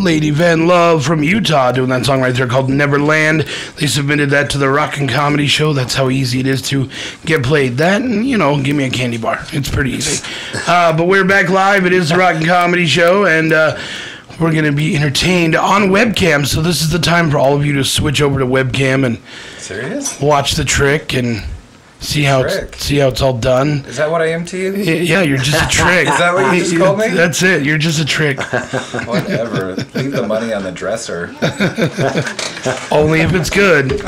Lady Van Love from Utah doing that song right there called Neverland. They submitted that to the Rock and Comedy Show. That's how easy it is to get played. That and, give me a candy bar. It's pretty easy. But we're back live. It is the Rock and Comedy Show, and we're going to be entertained on webcam. So this is the time for all of you to switch over to webcam and watch the trick and see how it's all done. Is that what I am to you? Yeah, you're just a trick. Is that what you just called me? That's it. You're just a trick. Whatever. Leave the money on the dresser. Only if it's good.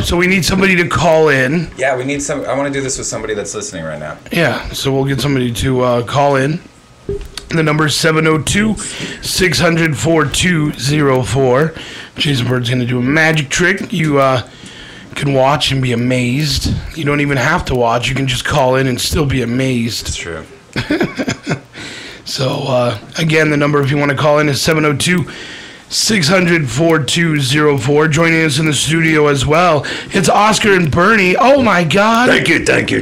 So we need somebody to call in. Yeah, we need some. I want to do this with somebody that's listening right now. Yeah, so we'll get somebody to call in. The number is 702-600-4204. Jason Bird's going to do a magic trick. You can watch and be amazed. You don't even have to watch. You can just call in and still be amazed. It's true. So, again, the number if you want to call in is 702-600-4204. Joining us in the studio as well, it's Oscar and Bernie. Oh, my God. Thank you. Great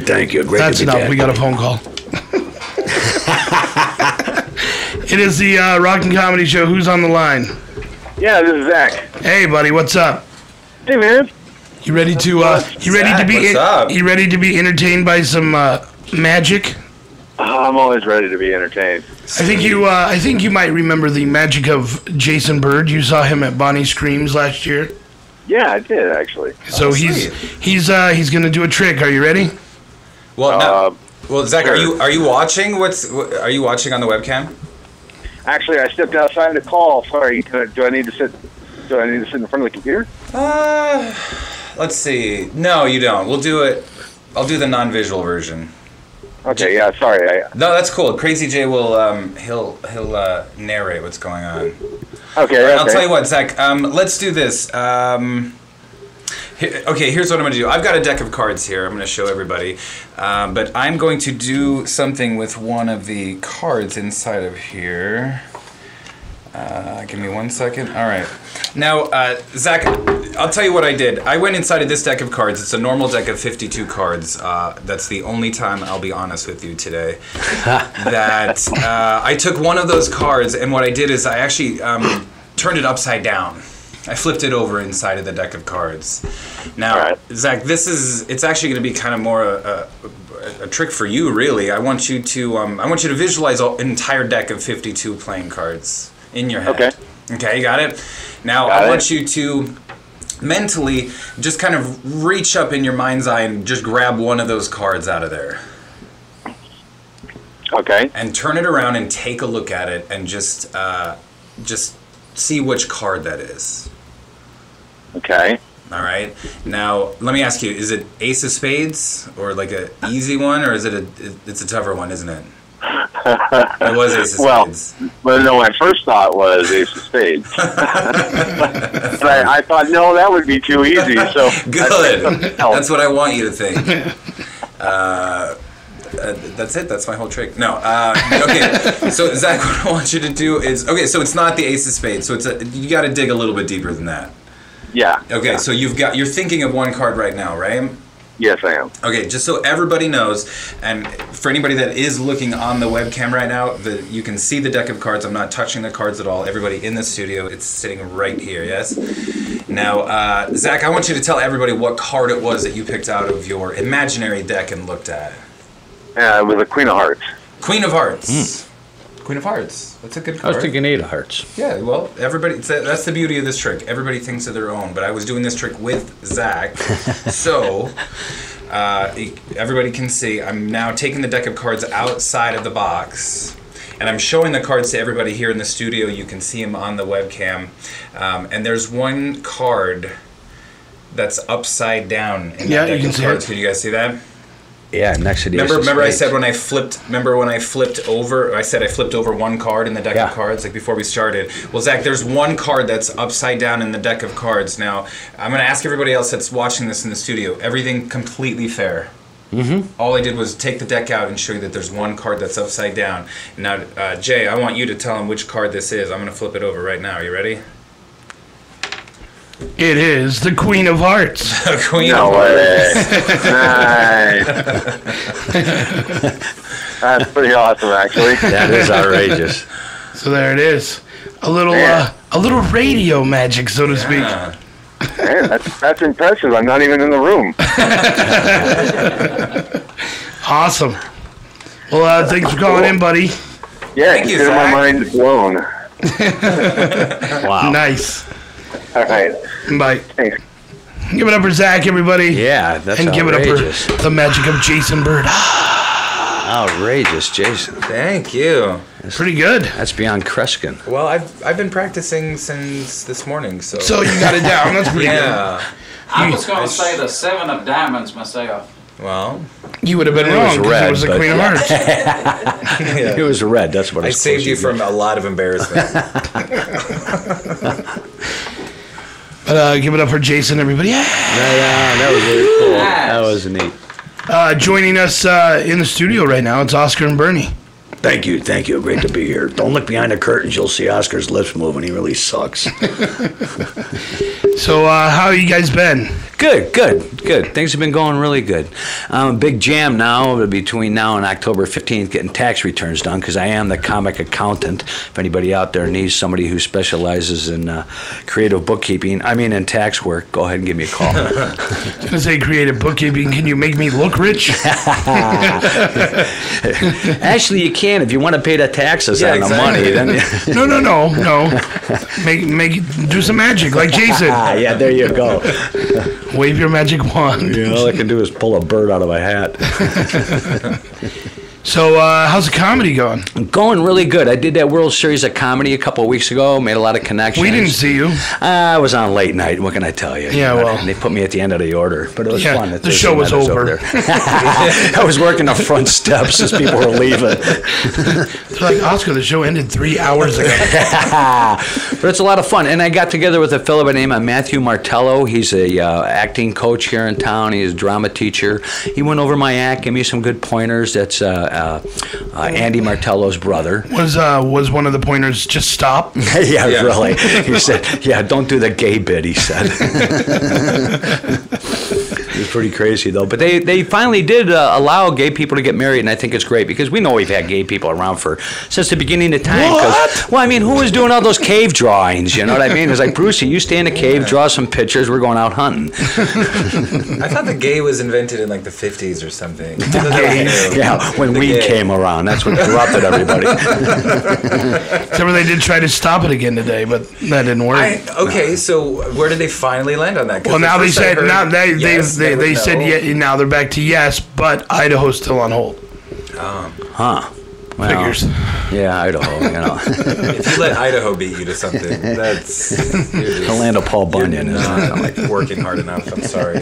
That's enough. back. We got a phone call. It is the Rock and Comedy Show. Who's on the line? Yeah, this is Zach. Hey, buddy. What's up? Hey, man. You ready to be entertained by some magic? I'm always ready to be entertained. I think you might remember the magic of Jason Bird. You saw him at Bonnie Screams last year. Yeah, I did actually. So he's going to do a trick. Are you ready? Well, no. Well, Zach, sure. are you watching? Are you watching on the webcam? Actually, I stepped outside to call. Sorry. Do I need to sit in front of the computer? Let's see. No, you don't. We'll do it. I'll do the non-visual version. Okay. Yeah. Sorry. No, that's cool. Crazy Jay will he'll narrate what's going on. Okay. Right, I'll tell you what, Zach. Let's do this. Here's what I'm going to do. I've got a deck of cards here. I'm going to show everybody. But I'm going to do something with one of the cards inside of here. Give me 1 second. All right. Now, Zach, I'll tell you what I did. I went inside of this deck of cards. It's a normal deck of 52 cards. That's the only time I'll be honest with you today. That I took one of those cards, and what I did is I actually turned it upside down. I flipped it over inside of the deck of cards. Now, right. Zach, it's actually going to be kind of more a trick for you, really. I want you to visualize an entire deck of 52 playing cards in your head. Okay, you got it? Now, I want you to mentally just kind of reach up in your mind's eye and just grab one of those cards out of there. Okay. And turn it around and take a look at it and just see which card that is. Okay. All right. Now, let me ask you: is it Ace of Spades, or like a easy one, or is it it's a tougher one, isn't it? It was Ace of Spades. Well, no, my first thought was Ace of Spades. But I thought, no, that would be too easy. So good. That's what I want you to think. That's it. That's my whole trick. No. Okay. So Zach, what I want you to do is so it's not the Ace of Spades. So you got to dig a little bit deeper than that. Yeah. Okay. Yeah. So you're thinking of one card right now, right? Yes, I am. Okay. Just so everybody knows, and for anybody that is looking on the webcam right now, you can see the deck of cards. I'm not touching the cards at all. Everybody in the studio, it's sitting right here. Yes. Now, Zach, I want you to tell everybody what card it was that you picked out of your imaginary deck and looked at. It was a Queen of Hearts. Queen of Hearts. Queen of Hearts. That's a good card. I was thinking 8 of Hearts. Yeah, well, everybody. That's the beauty of this trick. Everybody thinks of their own, but I was doing this trick with Zach, so everybody can see. I'm now taking the deck of cards outside of the box, and I'm showing the cards to everybody here in the studio. You can see them on the webcam, and there's one card that's upside down in that deck of cards. Can you guys see that? Yeah, next to the Remember I said when I flipped over, I said I flipped over one card in the deck of cards, like before we started. Well, Zach, there's one card that's upside down in the deck of cards. Now, I'm going to ask everybody else that's watching this in the studio, everything completely fair. Mm-hmm. All I did was take the deck out and show you that there's one card that's upside down. Now, Jay, I want you to tell him which card this is. I'm going to flip it over right now. Are you ready? It is the Queen of Hearts. The Queen of Hearts. Nice. That's pretty awesome, actually. That is outrageous. So there it is. A little radio magic, so to speak. Man, that's impressive. I'm not even in the room. Awesome. Well, thanks for calling in, buddy. Yeah, Thank you, consider my Zach. mind blown. Wow. Nice. All right. Bye. Thanks. Give it up for Zach, everybody. Yeah, that's And give outrageous. it up for the magic of Jason Bird. Outrageous, Jason. Thank you. Pretty good. That's beyond Kreskin. Well, I've been practicing since this morning, so. So you got it down. That's pretty yeah. I was going to say the 7 of diamonds myself. Well, good. You would have been It wrong was because red, it was the but- Queen of Hearts. It was red. That's what I saved you from a lot of embarrassment. But give it up for Jason, everybody. Yeah. That was really cool. That was neat. Joining us in the studio right now, it's Oscar and Bernie. Thank you. Great to be here. Don't look behind the curtains. You'll see Oscar's lips moving. He really sucks. So how you guys been? Good. Things have been going really good. A big jam now between now and October 15th getting tax returns done because I am the comic accountant. If anybody out there needs somebody who specializes in creative bookkeeping, in tax work, go ahead and give me a call. I was going to say creative bookkeeping. Can you make me look rich? Actually, you can if you want to pay the taxes Yeah, on the exactly. money. Then No. Do some magic like Jason. yeah, there you go. Wave your magic wand. All I can do is pull a bird out of a hat. So how's the comedy going? Going really good. I did that World Series of Comedy a couple of weeks ago. Made a lot of connections. We didn't see you. I was on late night. What can I tell you? Yeah, well. They put me at the end of the order, but it was Yeah, fun. the show was over. there. I was working the front steps as people were leaving. They're like, Oscar, the show ended 3 hours ago. But it's a lot of fun. And I got together with a fellow by the name of Matthew Martello. He's a acting coach here in town. He's a drama teacher. He went over my act, gave me some good pointers. That's Andy Martello's brother. Was one of the pointers just stop? Yeah, really. He said, yeah, don't do the gay bit, he said. It was pretty crazy, though. But they finally did allow gay people to get married, and I think it's great because we know we've had gay people around since the beginning of time. Who was doing all those cave drawings? You know what I mean? It's like, Brucey, you stay in a cave, draw some pictures, we're going out hunting. I thought the gay was invented in like the 50s or something. Yeah, when The weed gay. came around, that's what corrupted everybody. Except for they did try to stop it again today, but that didn't work. Okay, so where did they finally land on that? 'Cause Well, now at they first I said heard now they yes, they would said know. yeah, now they're back to yes, but Idaho's still on hold. Huh. Well, Figures. Yeah, Idaho, you know. If you let Idaho beat you to something, that's The land of Paul Bunyan, you're isn't it? not like working hard enough. I'm sorry.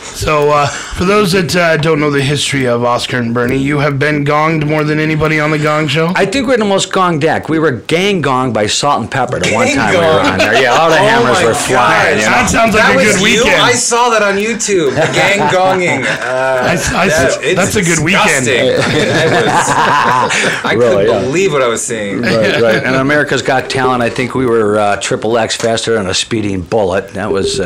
So, for those that don't know the history of Oscar and Bernie, you have been gonged more than anybody on the Gong Show. I think we're the most gonged act. We were gang gonged by Salt and Pepper the one Gang time we were gonged? on there. Yeah, all the Oh hammers my were flying. gosh. You know? That sounds like That a was good you? weekend. I saw that on YouTube. The gang gonging. That's a good weekend. I Really, couldn't yeah. believe what I was seeing. Right. And America's Got Talent, I think we were triple X faster than a speeding bullet. That was,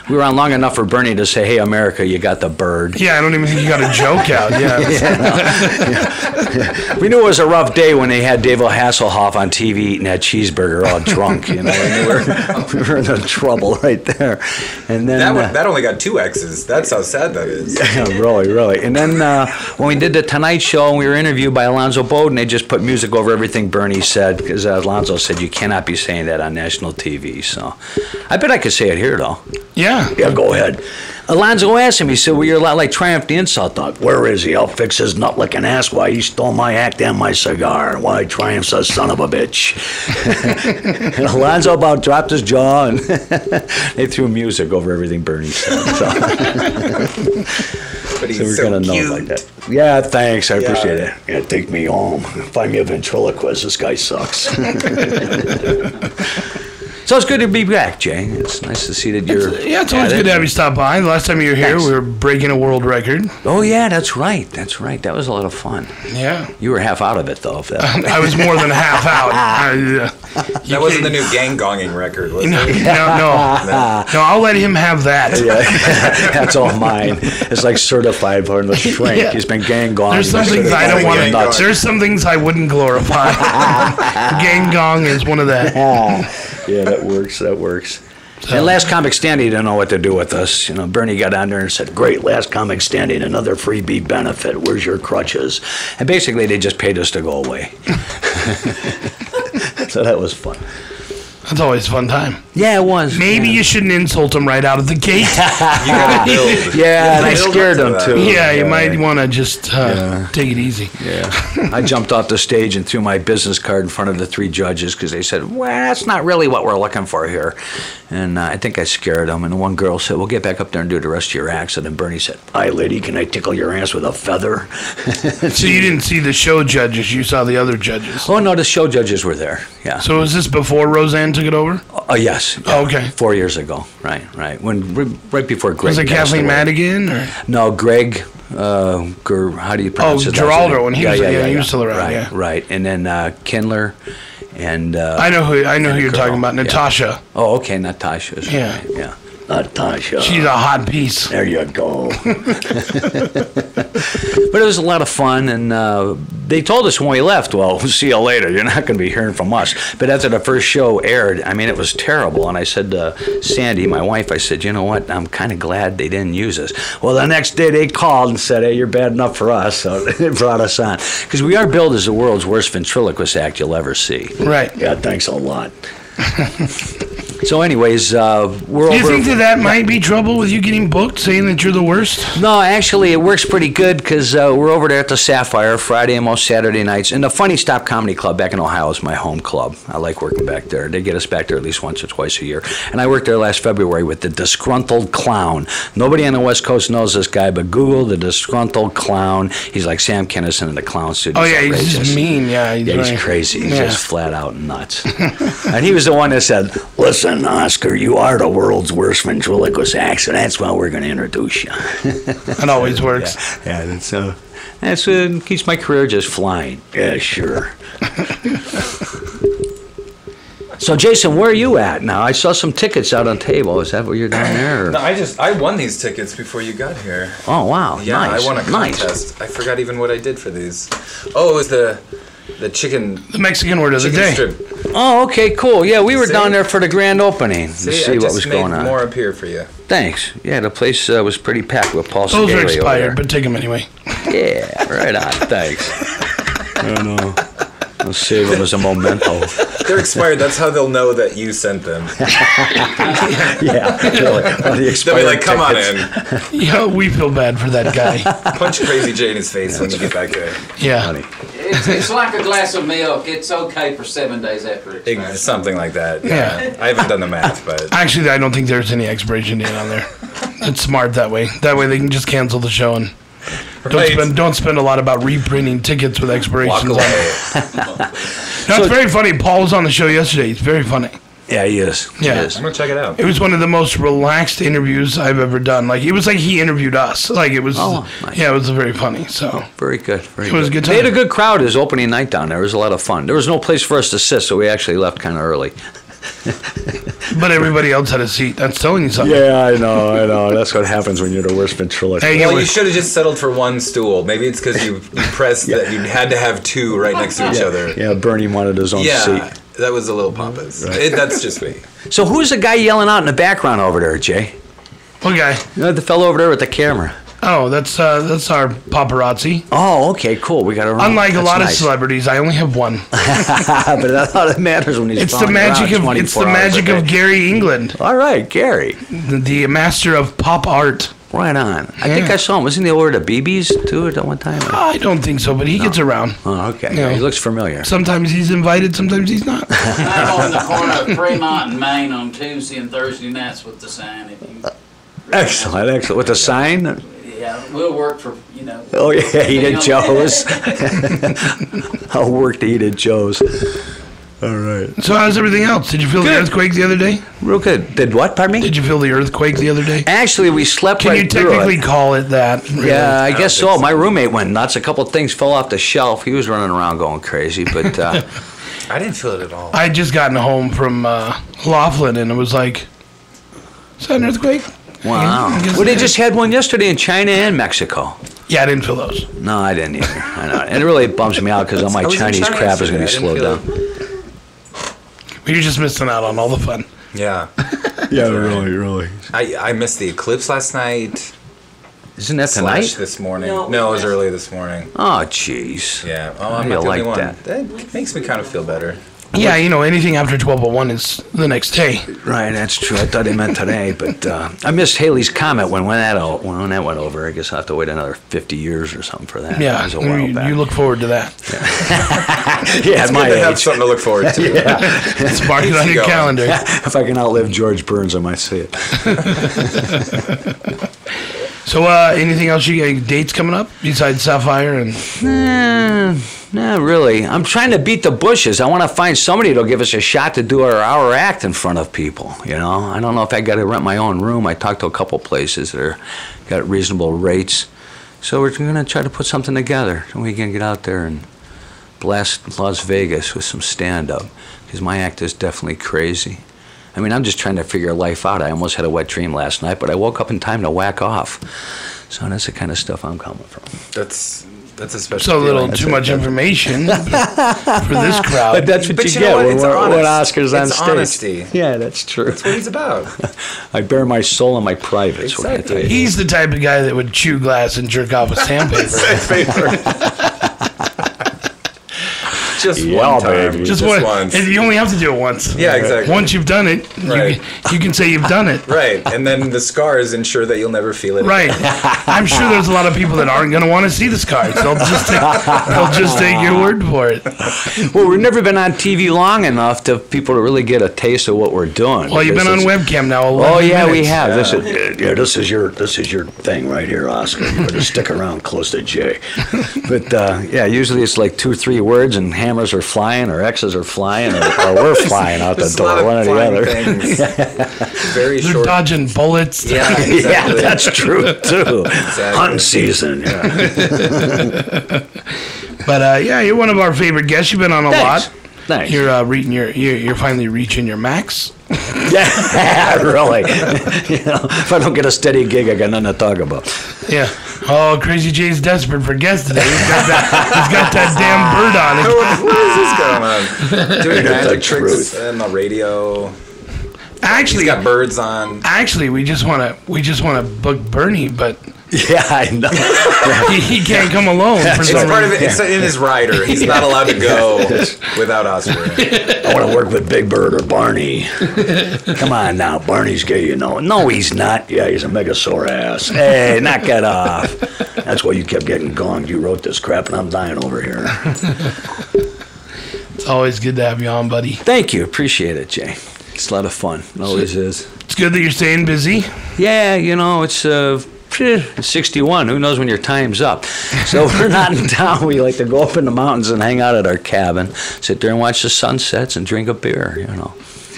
we were on long enough for Bernie to say, hey, America, you got the bird. Yeah, I don't even think you got a joke out. Yeah. We knew it was a rough day when they had David Hasselhoff on TV eating that cheeseburger all drunk. You know, and we were in trouble right there. And then That only got 2 X's. That's how sad that is. yeah, really. And then when we did the Tonight Show and we were interviewed by Alonzo Bowden, they just put music over everything Bernie said because Alonzo said you cannot be saying that on national TV. So I bet I could say it here, though. Yeah. Yeah, go ahead. Alonzo asked him, he said, well, you're a lot like Triumph the Insult Dog. Where is he? I'll fix his nut-licking ass. Why he stole my act and my cigar. Why Triumph's a son of a bitch. And Alonzo about dropped his jaw, and they threw music over everything Bernie said. So, But he's so we're so going to know cute. like that. Yeah, thanks. I appreciate it. Yeah, take me home. Find me a ventriloquist. This guy sucks. So it's good to be back, Jay. It's nice to see that you're. It's always good to have you stop by. The last time you were here, Thanks. we were breaking a world record. Oh yeah, that's right. That's right. That was a lot of fun. Yeah. You were half out of it though. If that. I was more than half out. That wasn't the new gang gonging record, was No, it? no. I'll let him have that. Yeah, that's all mine. It's like certified for the shrink. Yeah. He's been gang gong. There's some things I don't want Gang to. There's some things I wouldn't glorify. Gang gong is one of that. Yeah, that works. That works. And Last Comic Standing didn't know what to do with us. You know, Bernie got on there and said, Great, Last Comic Standing, another freebie benefit. Where's your crutches? and basically they just paid us to go away. So that was fun. That's always a fun time. Yeah, it was. Maybe you shouldn't insult him right out of the gate. You gotta build. Yeah, and I Build up scared to him that. too. Yeah, you might want to just take it easy. Yeah. I jumped off the stage and threw my business card in front of the 3 judges because they said, well, that's not really what we're looking for here. And I think I scared them. And one girl said, well, get back up there and do the rest of your act. And then Bernie said, Hi, lady, can I tickle your ass with a feather? So you didn't see the show judges, you saw the other judges. oh, no, the show judges were there. Yeah. So was this before Roseanne took it over? Oh, yes. Oh, okay. 4 years ago. Right. Right before Greg. Was it passed Kathleen away. Madigan? Or? No, Greg. How do you pronounce his last Geraldo, name? when he was- yeah, he was still around, Right, yeah. right. And then Kindler, and I know who you're girl. talking about, Yeah. Natasha. oh, okay, Natasha. Yeah. Right, yeah. Natasha. She's a hot piece. There you go. But it was a lot of fun, and they told us when we left, well, we'll see you later. You're not going to be hearing from us. But after the first show aired, I mean, it was terrible. And I said to Sandy, my wife, I said, you know what? I'm kind of glad they didn't use us. Well, the next day they called and said, hey, you're bad enough for us. So they brought us on. Because we are billed as the world's worst ventriloquist act you'll ever see. Right. Yeah, thanks a lot. So anyways, we're Do you over. think that might be trouble with you getting booked, saying that you're the worst? No, actually, it works pretty good because we're over there at the Sapphire Friday and most Saturday nights. And the Funny Stop Comedy Club back in Ohio is my home club. I like working back there. They get us back there at least once or twice a year. And I worked there last February with the Disgruntled Clown. Nobody on the West Coast knows this guy, but Google the Disgruntled Clown. He's like Sam Kinison in the Clown Studio. Oh, yeah, he's just mean. Yeah, Yeah, he's right. crazy. He's Yeah. just flat out nuts. And he was the one that said, Listen, Oscar, you are the world's worst ventriloquist act, so that's why we're going to introduce you. It always works. yeah, that's keeps my career just flying. Yeah, sure. So, Jason, where are you at now? I saw some tickets out on table. Is that where you're down there? Or? No, I won these tickets before you got here. Oh, wow. Yeah, nice. I won a Nice. contest. I forgot even what I did for these. Oh, it was the chicken The Mexican word of the chicken day. strip. Oh, okay, cool. Yeah, we were See? down there for the grand opening to See, see I what just was made going on. more up here for you. Thanks. Yeah, the place was pretty packed with Paul Those Segale are over there. expired, but take them anyway. Yeah, right on. Thanks. I don't know. I'll save them as a memento. They're expired. That's how they'll know that you sent them. Yeah, really. Well, the They'll be expired like, "Come on tickets. in." Yeah, we feel bad for that guy. Punch Crazy Jay in his face when you get back there. Yeah. Funny. It's like a glass of milk. It's okay for 7 days after it expires. Something like that. Yeah. I haven't done the math, but Actually, I don't think there's any expiration date on there. It's smart that way. That way they can just cancel the show and Right. don't spend a lot about reprinting tickets with walk expirations on away. it. No, it's very funny. Paul was on the show yesterday. He's very funny. Yeah, he is. Yeah. He is. I'm gonna check it out. It was one of the most relaxed interviews I've ever done. Like it was like he interviewed us. Like it was. Oh, nice. Yeah, it was very funny. So Very good. Very It was a good They had a time. good crowd his opening night down there. It was a lot of fun. There was no place for us to sit, so we actually left kind of early. but everybody else had a seat. That's telling you something. Yeah, I know. That's what happens when you're the worst ventriloquist. Hey, Well, it you was- should have just settled for one stool. Maybe it's because you pressed that you had to have two right next to each other. Yeah, Bernie wanted his own Yeah, seat. that was a little pompous. That's just me. So who's the guy yelling out in the background over there, Jay? What guy? You know, the fellow over there with the camera. Oh, that's our paparazzi. Oh, okay, cool. We got a Unlike a That's lot of nice. celebrities, I only have one. But that's all that matters when he's It's the following you around magic of 24 hours a day. Gary England, All right, Gary. the master of pop art. Right on. I think Yeah. I saw him. Wasn't he over the BBs too at that one time? I don't think so, but he gets around. Oh, okay. No. He looks familiar. Sometimes he's invited, sometimes he's not. I'm on the corner of Fremont and Maine on Tuesday and Thursday nights with the sign. If you, Excellent, excellent. With the sign? yeah, we'll work for, you know. Oh, yeah, Eat depending at on the Joe's. I'll work to Eat at Joe's. All right. So how's everything else? Did you feel the Good. earthquake the other day? Real good. Did what? Pardon me? Did you feel the earthquake the other day? Actually, we slept Can right you through technically it. call it that? Really? Yeah, I guess think so. so. My roommate went nuts. A couple of things fell off the shelf. He was running around going crazy, but I didn't feel it at all. I had just gotten home from Laughlin, and it was like, is that an earthquake? wow. I guess Well, they it just had one yesterday in China and Mexico. Yeah, I didn't feel those. No, I didn't either. I know. And it really bums me out because all my I was in Chinese China crap is going to be yesterday. I slowed didn't down. But you're just missing out on all the fun. Yeah. Yeah, really. I missed the eclipse last night. Isn't that Slash tonight? this morning. No, it was early this morning. Oh, jeez. Yeah. Oh, How I'm do not you the only like one. that? That makes me kind of feel better. Yeah, you know, anything after 12:01 is the next day. Right, that's true. I thought he meant today, but I missed Haley's comet when that went over. I guess I'll have to wait another 50 years or something for that. Yeah, That was a while back. you look forward to that. Yeah, at It's my good to have age. something to look forward to. Let's mark it on your going. calendar. If I can outlive George Burns, I might see it. So, anything else you got dates coming up besides Sapphire and? Not really. I'm trying to beat the bushes. I want to find somebody that'll give us a shot to do our act in front of people. You know, I don't know if I got to rent my own room. I talked to a couple places that are got reasonable rates, so we're going to try to put something together, and we can get out there and blast Las Vegas with some stand-up, because my act is definitely crazy. I mean, I'm just trying to figure life out. I almost had a wet dream last night, but I woke up in time to whack off. So that's the kind of stuff I'm coming from. That's a special It's a little feeling. too much information for this crowd. But that's what But you you know get what? when It's we're honest. Oscars on It's stage. honesty. Yeah, that's true. That's what he's about. I bare my soul and my privates. What can I tell you? He's the type of guy that would chew glass and jerk off with sandpaper. Just Yeah, one time. baby. Just once. And you only have to do it once. Yeah, exactly. Once you've done it, Right. you can say you've done it. Right, and then the scars ensure that you'll never feel it. Right. I'm sure there's a lot of people that aren't going to want to see the scars. They'll just take your word for it. Well, we've never been on TV long enough to people to really get a taste of what we're doing. Well, you've been on Because webcam now. Oh 11 yeah, we minutes. have. This is your thing right here, Oscar. You better stick around close to Jay. But yeah, usually it's like 2 or 3 words, and hammers are flying, or X's are flying, or we're flying out the There's a lot door, of one or the flying other. things. Very They're short. dodging bullets. Yeah, Yeah, exactly. that's true too. Hunting season. Yeah. But yeah, you're one of our favorite guests. You've been on a Thanks. lot. Thanks. You're finally reaching your max. Yeah, really. You know, if I don't get a steady gig, I got nothing to talk about. Yeah. Oh, Crazy Jay's desperate for guests today. He's got that damn bird on it. What is this going on? Doing magic tricks truth. on the radio. Actually, He's got birds on. actually, we just want to book Bernie, but Yeah, I know. he can't come alone. For It's some part of it. reason. It's in his rider. He's not allowed to go without Oscar. I want to work with Big Bird or Barney. Come on now, Barney's gay, you know. No, he's not. Yeah, he's a megasaur ass. Hey, knock it off. That's why you kept getting gonged. You wrote this crap, and I'm dying over here. It's always good to have you on, buddy. Thank you. Appreciate it, Jay. It's a lot of fun. It always is. It's good that you're staying busy. Yeah, you know, it's 61. Who knows when your time's up? So we're not in town. We like to go up in the mountains and hang out at our cabin, sit there and watch the sunsets and drink a beer, you know.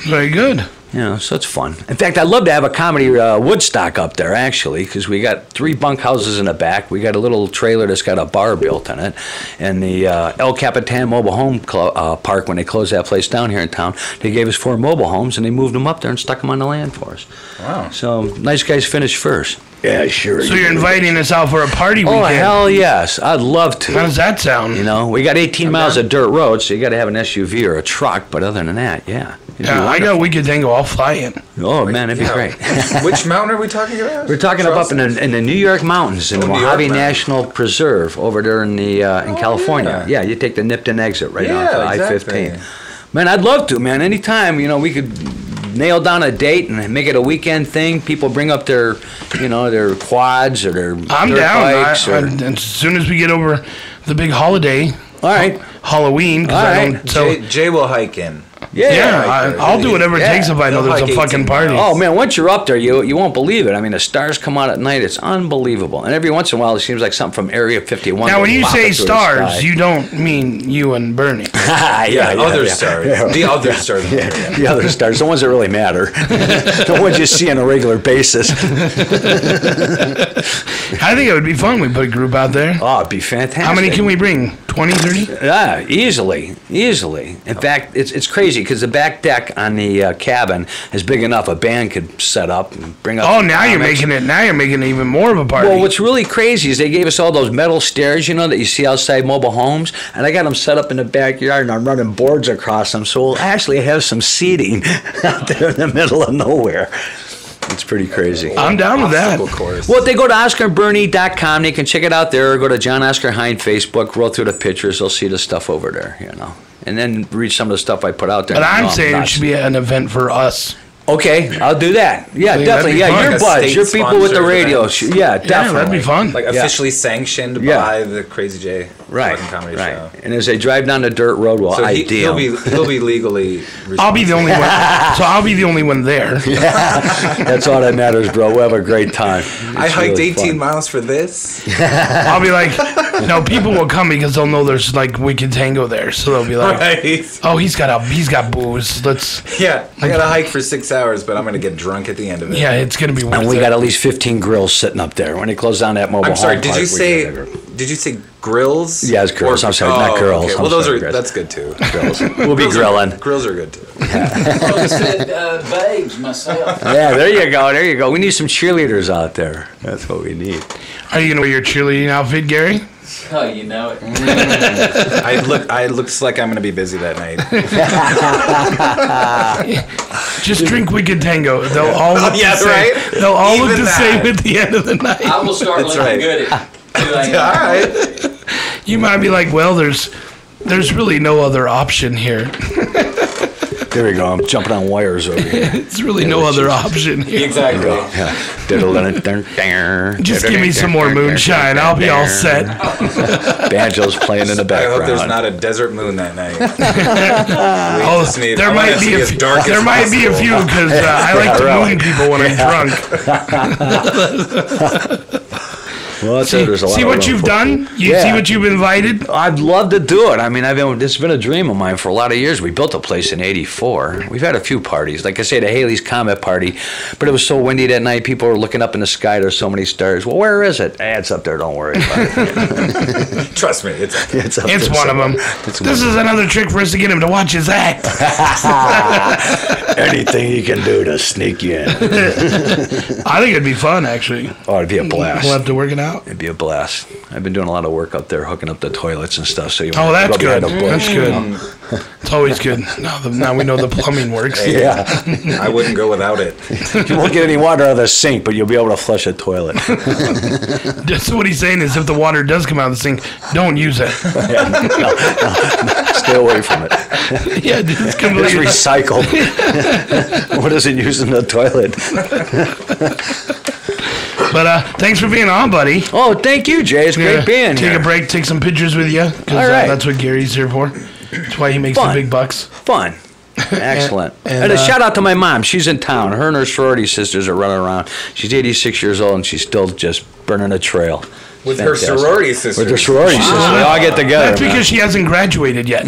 Very good. You know, so it's fun. In fact, I'd love to have a comedy Woodstock up there, actually, because we got 3 bunkhouses in the back. We got a little trailer that's got a bar built in it. And the El Capitan Mobile Home Park, when they closed that place down here in town, they gave us 4 mobile homes, and they moved them up there and stuck them on the land for us. Wow. So nice guys finished first. Yeah, sure. So you're inviting us out for a party weekend. Oh, hell yes. I'd love to. How does that sound? You know, we got 18 miles of dirt road, so you got to have an SUV or a truck. But other than that, yeah. It'd be Yeah, I wonderful. got a weekend tango. I'll fly in. Oh, man, it'd be Yeah. great. Which mountain are we talking about? We're talking about up in the New York mountains, in the Oh, New York Mojave Mountains. National Preserve over there in the in California. yeah. Yeah, you take the Nipton exit right Yeah, off of exactly. I-15. Man, I'd love to, man. Anytime, you know, we could nail down a date and make it a weekend thing. People bring up their, you know, their quads or their I'm dirt down. bikes. As soon as we get over the big holiday, All right. Halloween, because All I right. don't. So Jay will hike in. I'll do whatever it takes if I know They'll there's a hike fucking 18 party. miles. Oh man, once you're up there, you won't believe it. I mean, the stars come out at night. It's unbelievable. And every once in a while, it seems like something from Area 51. Now, when goes you popping say through the stars, sky. you don't mean you and Bernie. Other stars. The other stars. The other stars, the ones that really matter, the ones you see on a regular basis. I think it would be fun. We put a group out there. Oh, it'd be fantastic. How many can we bring? 20, 30? Yeah, easily. In fact, it's crazy because the back deck on the cabin is big enough a band could set up and bring up. Oh, some now you're comics. making it. Now you're making it even more of a party. Well, what's really crazy is they gave us all those metal stairs, that you see outside mobile homes, and I got them set up in the backyard, and I'm running boards across them, so we'll actually have some seating out there in the middle of nowhere. It's pretty crazy. I'm down with that. Obstacle course. Well, if they go to OscarBurney.com, they can check it out there, or go to John Oscar Hine Facebook, roll through the pictures, they'll see the stuff over there, and then read some of the stuff I put out there. But I'm No, saying it nuts. should be an event for us. Okay, I'll do that. Yeah, think that'd definitely. be Yeah, fun. your Like a buds, state your people with the sponsored radio. event. Yeah, definitely. Yeah, that'd be fun. Like officially sanctioned Yeah. by the Crazy J Right, fucking comedy right. show. And as they drive down the dirt road, well, So ideal. he'll be legally I'll be the only one. So I'll be the only one there. That's all that matters, bro. We'll have a great time. I It's hiked really 18 fun. miles for this. I'll be like, no, people will come because they'll know there's like Wicked Tango there. So they'll be like, Right. oh, he's got booze. Let's, Yeah, I got to hike for 6 hours, but I'm gonna get drunk at the end of it. yeah, it's going to be worth And we it. got at least 15 grills sitting up there. When they close down that mobile I'm sorry. home Did park, you we say? got that- Did you say grills? Yeah, it's grills. I'm sorry, not girls. Okay. I'm Well, those sorry, are Chris. that's good too. Grills. We'll be Grills grilling. Grills are good too. I said babes myself. Yeah, there you go. There you go. We need some cheerleaders out there. That's what we need. Are you going to wear your cheerleading outfit, Gary? Oh, you know it. I looks like I'm gonna be busy that night. Just drink Wicked Tango. They'll all look Yeah, the same. right? They'll all look Even the same that. at the end of the night. I will start That's looking right. good at 2 a.m. All right. You might be like, well, there's really no other option here. There we go. I'm jumping on wires over here. There's really no other option here. Exactly. Just give me some more moonshine. I'll be all set. Banjo's playing in the I background. hope there's not a desert moon that night. Oh, just need- there I want might it to be be a as few, dark as there might be a few because I like to really. moon people when I'm drunk. Well, that's it. There's a lot See of what room you've for- done? You Yeah. see what you've invited? I'd love to do it. I mean, it's been a dream of mine for a lot of years. We built a place in '84. We've had a few parties. Like I say, the Haley's Comet Party, but it was so windy that night. People were looking up in the sky. There's so many stars. Well, where is it? It's up there. Don't worry about it. Trust me, it's It's up It's there one of somewhere. them. It's This is another trick for us to get him to watch his act. Anything you can do to sneak you in. I think it'd be fun, actually. Oh, it'd be a blast. We'll have to work it out. It'd be a blast. I've been doing a lot of work up there, hooking up the toilets and stuff. So you Oh, that's rub your good. head a bush. That's good. It's always good. Now we know the plumbing works. Yeah, I wouldn't go without it. you won't get any water out of the sink, but you'll be able to flush a toilet. Just what he's saying is, if the water does come out of the sink, don't use it. Stay away from it. Yeah, it's It's completely. recycled. What is it used in the toilet? But thanks for being on, buddy. Oh, thank you, Jay. It's great being Take here. a break, take some pictures with you. Because All right. that's what Gary's here for. That's why he makes Fun. the big bucks. Fun. Excellent. And, And a shout out to my mom. She's in town. Her and her sorority sisters are running around. She's 86 years old, and she's still just burning a trail. With her Fantastic. sorority sisters. With her sorority sisters. They all get together. That's man. because she hasn't graduated yet.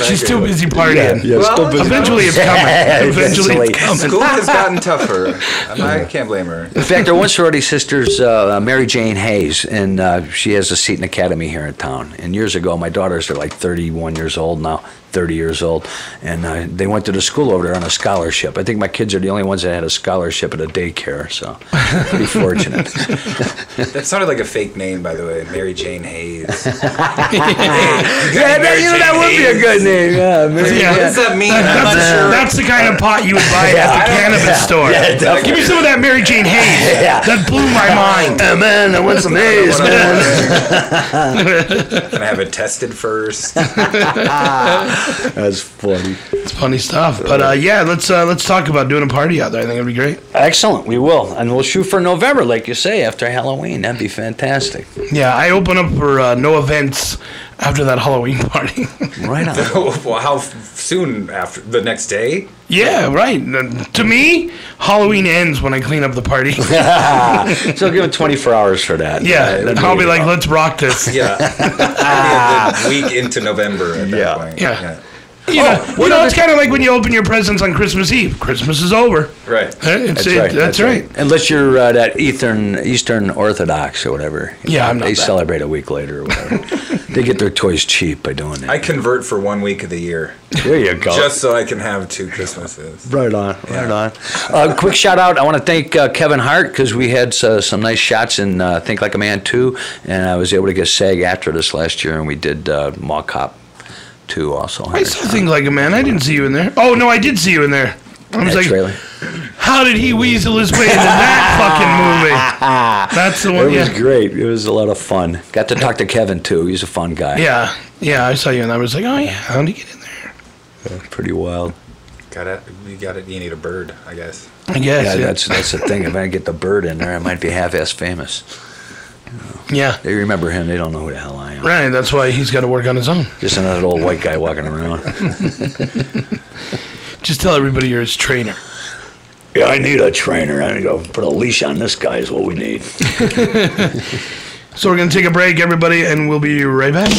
She's too busy partying. Yeah, Well, still busy. Eventually it's coming. Eventually it's coming. School has gotten tougher. I can't blame her. In fact, our one sorority sister's Mary Jane Hayes, and she has a Seton Academy here in town. And years ago, my daughters are like 31 years old now, 30 years old, and they went to the school over there on a scholarship. I think my kids are the only ones that had a scholarship at a daycare, so pretty fortunate. That sounded like a fake name, by the way. Mary Jane Hayes. Yeah, that would be a good name. Yeah, Mary Yeah. What does that mean? I'm not sure. That's the kind of pot you would buy at the cannabis store. Give me some of that Mary Jane Hayes. That blew my mind. Hey, man, I want some Hayes, man. Can I have it tested first? That's funny. It's funny stuff. But yeah, let's talk about doing a party out there. I think it'd be great. Excellent, we will. And we'll shoot for November, like you say, after Halloween. That'd be fantastic. Yeah, I open up for no events after that Halloween party. Right on. Well, how soon after? The next day? Yeah, right. To me, Halloween ends when I clean up the party. So give it 24 hours for that. Yeah, I'll be like, let's rock this. Yeah. Maybe a week into November at that point. Yeah. You know, it's kind of like when you open your presents on Christmas Eve. Christmas is over. Right. That's right. Unless you're that Eastern Orthodox or whatever. Yeah, I'm not They that. celebrate a week later or whatever. They get their toys cheap by doing that. I convert for 1 week of the year. There you go. Just so I can have 2 Christmases. Right on, right on. Quick shout out. I want to thank Kevin Hart because we had some nice shots in Think Like a Man 2, and I was able to get SAG-AFTRA this last year, and we did Mall Cop 2 also. I still think like a man. I didn't see you in there. Oh, no, I did see you in there. I was like, trailer. how did he weasel his way into that fucking movie? That's the one, It was great. It was a lot of fun. Got to talk to Kevin, too. He's a fun guy. Yeah, I saw you, and I was like, oh, yeah, how did he get in there? Pretty wild. You need a bird, I guess. I guess, Yeah, that's the thing. If I get the bird in there, I might be half-ass famous. Yeah, They remember him. They don't know who the hell I am. right, that's why he's got to work on his own. Just another old white guy walking around. Just tell everybody you're his trainer. Yeah, I need a trainer. I need to put a leash on this guy is what we need. So we're going to take a break, everybody, and we'll be right back.